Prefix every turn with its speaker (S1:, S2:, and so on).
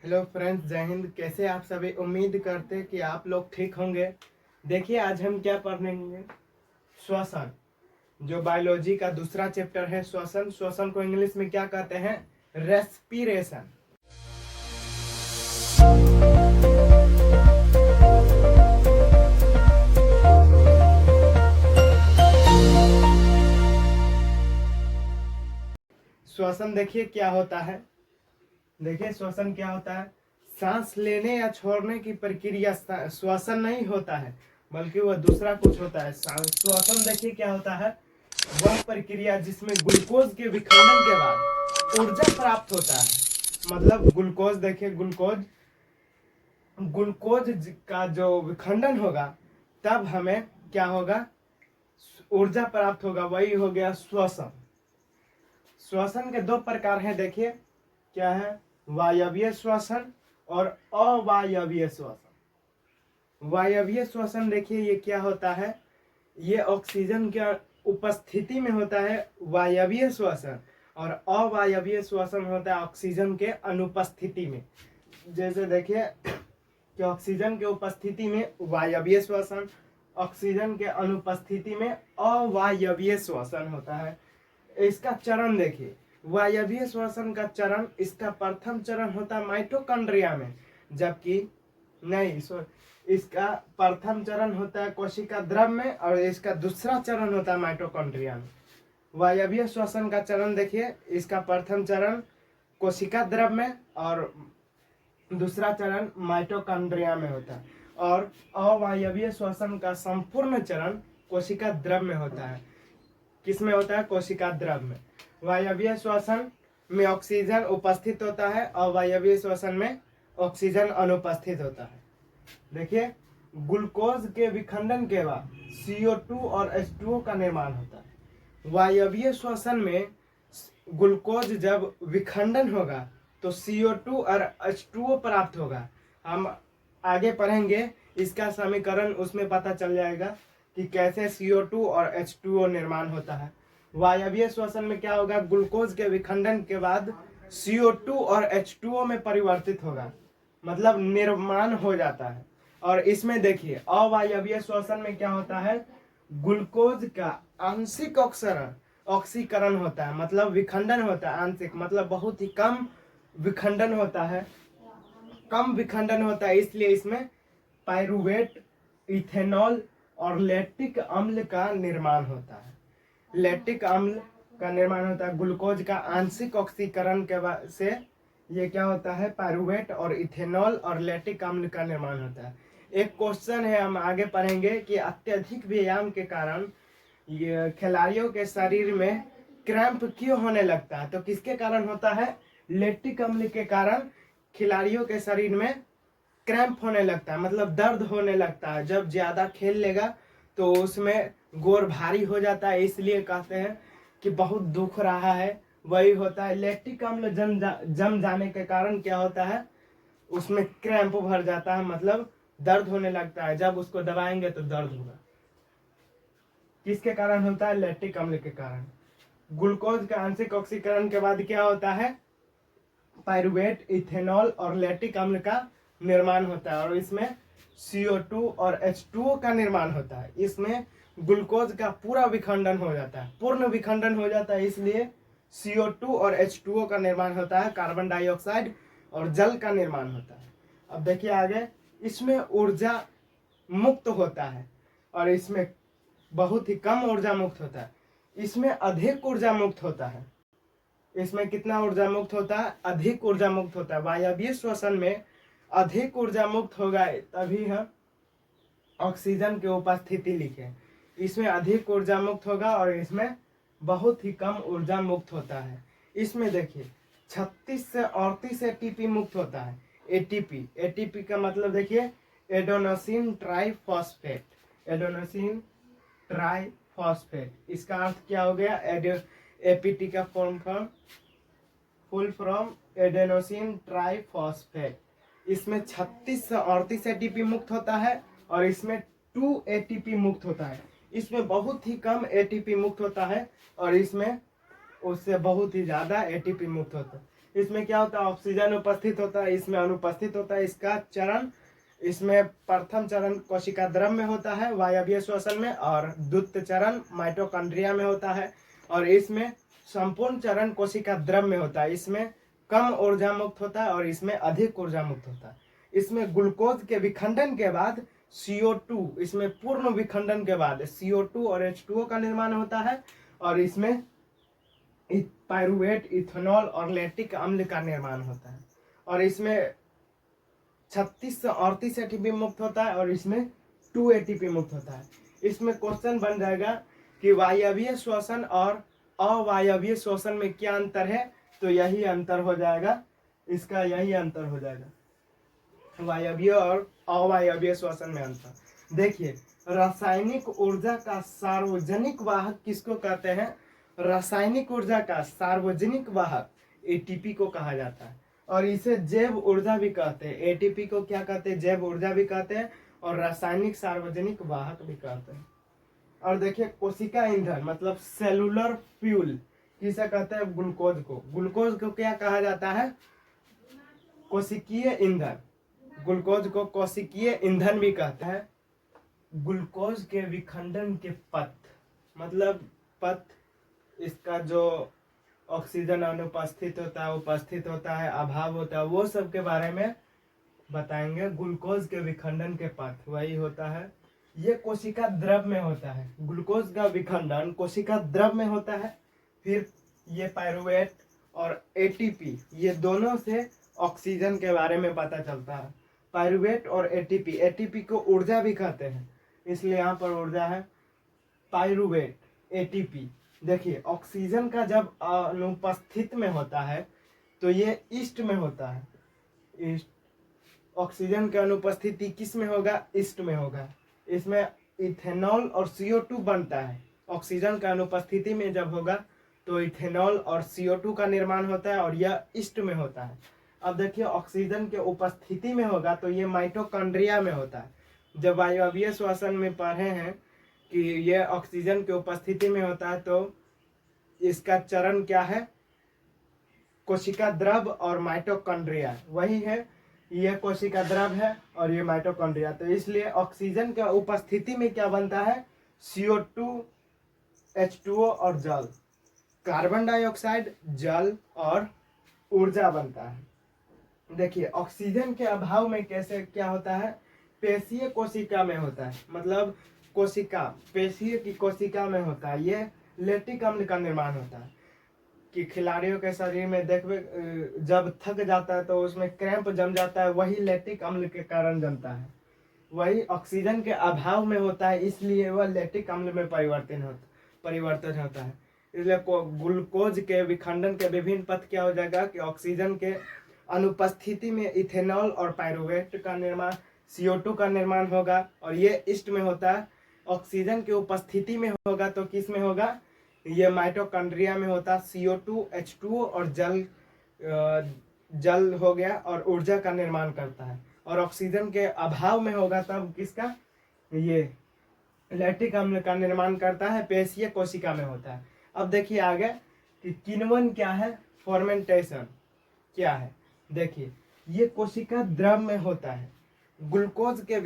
S1: Hello friends, जय हिंद। कैसे आप सभी? उम्मीद करते कि आप लोग ठीक होंगे। देखिए, आज हम क्या पढ़ेंगे। श्वसन, जो बायोलॉजी का दूसरा चैप्टर है। श्वसन श्वसन को इंग्लिश में क्या कहते हैं? रेस्पिरेशन। श्वसन देखिए क्या होता है। देखिए श्वसन क्या होता है। सांस लेने या छोड़ने की प्रक्रिया श्वसन नहीं होता है, बल्कि वह दूसरा कुछ होता है। श्वसन देखिए क्या होता है। वह प्रक्रिया जिसमें ग्लूकोज के विखंडन के बाद ऊर्जा प्राप्त होता है। मतलब ग्लूकोज, देखिए ग्लूकोज ग्लूकोज का जो विखंडन होगा तब हमें क्या होगा? ऊर्जा प्राप्त होगा। वही हो गया श्वसन। श्वसन के दो प्रकार हैं। देखिए क्या है, वायवीय श्वसन और अवायवीय श्वसन। वायवीय श्वसन देखिए ये क्या होता है। ये ऑक्सीजन के उपस्थिति में होता है वायवीय श्वसन, और अवायवीय श्वसन होता है ऑक्सीजन के अनुपस्थिति में। जैसे देखिए कि ऑक्सीजन के उपस्थिति में वायवीय श्वसन, ऑक्सीजन के अनुपस्थिति में अवायवीय श्वसन होता है। इसका चरण देखिए, वायवीय श्वसन का चरण, इसका प्रथम चरण होता है माइटोकॉन्ड्रिया में, जबकि नहीं इसका प्रथम चरण होता है कोशिका द्रव में, और इसका दूसरा चरण होता है माइटोकॉन्ड्रिया में। वायवीय श्वसन का चरण देखिए, इसका प्रथम चरण कोशिका द्रव में और दूसरा चरण माइटोकॉन्ड्रिया में होता है। और अवायवीय श्वसन का संपूर्ण चरण कोशिका द्रव में होता है। किस में होता है? कोशिका द्रव में। वायवीय श्वसन में ऑक्सीजन उपस्थित होता है, अवायवीय श्वसन में ऑक्सीजन अनुपस्थित होता है। देखिए ग्लूकोज के विखंडन के बाद CO2 और H2O का निर्माण होता है। वायवीय श्वसन में ग्लूकोज जब विखंडन होगा तो CO2 और H2O प्राप्त होगा। हम आगे पढ़ेंगे इसका समीकरण, उसमें पता चल जाएगा कि कैसे CO2 और H2O निर्माण होता है। वायवीय श्वसन में क्या होगा? ग्लूकोज के विखंडन के बाद CO2 और H2O में परिवर्तित होगा, मतलब निर्माण हो जाता है। और इसमें देखिए अवायवीय श्वसन में क्या होता है? ग्लूकोज का आंशिक ऑक्सीकरण होता है, मतलब विखंडन होता है। आंशिक मतलब बहुत ही कम विखंडन होता है। कम विखंडन होता है, इसलिए इसमें पाइरूवेट, इथेनॉल और लैक्टिक अम्ल का निर्माण होता है। लैक्टिक अम्ल का निर्माण होता है। ग्लूकोज का आंशिक ऑक्सीकरण के बाद से ये क्या होता है? पाइरूवेट और इथेनॉल और लैक्टिक अम्ल का निर्माण होता है। एक क्वेश्चन है, हम आगे पढ़ेंगे कि अत्यधिक व्यायाम के कारण ये खिलाड़ियों के शरीर में क्रैम्प क्यों होने लगता है? तो किसके कारण होता है? लैक्टिक अम्ल के कारण खिलाड़ियों के शरीर में क्रैम्प होने लगता है, मतलब दर्द होने लगता है। जब ज्यादा खेल लेगा तो उसमें गोर भारी हो जाता है, इसलिए कहते हैं कि बहुत दुख रहा है। वही होता है लैक्टिक अम्ल जम जाने के कारण क्या होता है? उसमें क्रैम्प भर जाता है, मतलब दर्द होने लगता है। जब उसको दबाएंगे तो दर्द होगा। किसके कारण होता है? लैक्टिक अम्ल के कारण। ग्लूकोज का आंशिक ऑक्सीकरण के बाद क्या होता है? पाइरूवेट, इथेनॉल और लैक्टिक अम्ल का निर्माण होता है, और इसमें CO2 और H2O का निर्माण होता है। इसमें ग्लूकोज का पूरा विखंडन हो जाता है, पूर्ण विखंडन हो जाता है, इसलिए CO2 और H2O का निर्माण होता है। कार्बन डाइऑक्साइड और जल का निर्माण होता है। अब देखिए आगे, इसमें ऊर्जा मुक्त होता है और इसमें बहुत ही कम ऊर्जा मुक्त होता है। इसमें अधिक ऊर्जा मुक्त होता है। इसमें कितना ऊर्जा मुक्त होता है? अधिक ऊर्जा मुक्त होता है। वायवीय श्वसन में अधिक ऊर्जा मुक्त होगा, तभी हम ऑक्सीजन की उपस्थिति लिखे। इसमें अधिक ऊर्जा मुक्त होगा और इसमें बहुत ही कम ऊर्जा मुक्त होता है। इसमें देखिए 36 से 38 ATP मुक्त होता है। ATP का मतलब देखिए एडेनोसिन ट्राइफॉस्फेट। एडेनोसिन ट्राइफॉस्फेट, इसका अर्थ क्या हो गया? APT का फुल फॉर्म एडेनोसिन ट्राइफॉस्फेट। इसमें 36 से 38 ATP मुक्त होता है और इसमें 2 ATP मुक्त होता है। इसमें बहुत ही कम ATP मुक्त होता है और इसमें उससे बहुत ही ज्यादा ATP मुक्त होता है। इसमें क्या होता है, ऑक्सीजन उपस्थित होता है, इसमें अनुपस्थित होता है इसका चरण। इसमें प्रथम चरण कोशिका द्रव में होता है वायवीय श्वसन में, और द्वितीय चरण माइटोकॉन्ड्रिया में होता है, और इसमें संपूर्ण चरण कोशिका द्रव में होता है। इसमें कम ऊर्जा मुक्त होता है और इसमें अधिक ऊर्जा मुक्त होता है। इसमें ग्लूकोज के विखंडन के बाद CO2, इसमें पूर्ण विखंडन के बाद CO2 और H2O का निर्माण होता है, और इसमें पायरुवेट, इथेनॉल और लैक्टिक अम्ल का निर्माण होता है, और इसमें 36 से 38 एटीपी मुक्त होता है, और इसमें 2 एटीपी मुक्त होता है। इसमें क्वेश्चन बन जाएगा कि वायवीय श्वसन और अवायवीय श्वसन में क्या अंतर है, तो यही अंतर हो जाएगा, इसका यही अंतर हो जाएगा, वायवीय और अवायवीय श्वसन में अंतर। देखिए, रासायनिक ऊर्जा का सार्वजनिक वाहक किसको कहते हैं? रासायनिक ऊर्जा का सार्वजनिक वाहक एटीपी को कहा जाता है, और इसे जैव ऊर्जा भी कहते हैं। एटीपी को क्या कहते हैं? जैव ऊर्जा भी कहते हैं, और रासायनिक सार्वजनिक वाहक भी कहते हैं। और देखिए, कोशिका ईंधन मतलब सेलुलर फ्यूल किसे कहते हैं? ग्लूकोज को। ग्लूकोज को क्या कहा जाता है? कोशिकीय ईंधन। ग्लूकोज को कोशिकीय ईंधन भी कहते हैं। ग्लूकोज के विखंडन के पथ मतलब पथ, इसका जो ऑक्सीजन अनुपस्थित होता है, उपस्थित होता है, अभाव होता है, वो सब के बारे में बताएंगे। ग्लूकोज के विखंडन के पथ वही होता है, ये कोशिका द्रव में होता है। ग्लूकोज का विखंडन कोशिका द्रव में होता है। फिर ये पायरुवेट और एटीपी, ये दोनों से ऑक्सीजन के बारे में पता चलता है। पायरुवेट और एटीपी, एटीपी को ऊर्जा भी कहते हैं, इसलिए यहाँ पर ऊर्जा है। पायरुवेट, एटीपी, देखिए ऑक्सीजन का जब अनुपस्थित में होता है तो ये ईस्ट में होता है। ईस्ट, ऑक्सीजन की अनुपस्थिति किस में होगा? ईस्ट में होगा। इसमें इथेनॉल और CO2 बनता है। ऑक्सीजन का अनुपस्थिति में जब होगा तो इथेनॉल और CO2 का निर्माण होता है, और यह ईस्ट में होता है। अब देखिए, ऑक्सीजन के उपस्थिति में होगा तो ये माइटोकॉन्ड्रिया में होता है। जब वायवीय श्वसन में पढ़े हैं कि ये ऑक्सीजन के उपस्थिति में होता है, तो इसका चरण क्या है? कोशिका द्रव और माइटोकॉन्ड्रिया, वही है। ये कोशिका द्रव है और ये माइटोकॉन्ड्रिया। तो इसलिए ऑक्सीजन के उपस्थिति में क्या बनता है? CO2, H2O और जल, कार्बन डाइऑक्साइड, जल और ऊर्जा बनता है। देखिए, ऑक्सीजन के अभाव में कैसे क्या होता है? पेशीय कोशिका में होता है, मतलब कोशिका, पेशीय की कोशिका में होता है। ये लैक्टिक अम्ल का निर्माण होता है कि खिलाड़ियों के शरीर में देखबे जब थक जाता है तो उसमें क्रैम्प जम जाता है, वही लैक्टिक अम्ल के कारण जमता है। वही ऑक्सीजन के अभाव में होता है, इसलिए वह लैक्टिक अम्ल में परिवर्तन होता है। इसलिए ग्लूकोज के विखंडन के विभिन्न पथ क्या हो जाएगा कि ऑक्सीजन के अनुपस्थिति में इथेनॉल और पायरुवेट का निर्माण, CO2 का निर्माण होगा, और ये ईस्ट में होता है। ऑक्सीजन के उपस्थिति में होगा तो किस में होगा? ये माइटोकॉन्ड्रिया में होता है। CO2, H2O और जल हो गया और ऊर्जा का निर्माण करता है। और ऑक्सीजन के अभाव में होगा तब किसका? ये लैक्टिक अम्ल का निर्माण करता है, पेशीय कोशिका में होता है। अब देखिए आगे कि किण्वन क्या है, फर्मेंटेशन क्या है। देखिए, ये कोशिका द्रव में होता है। ग्लूकोज के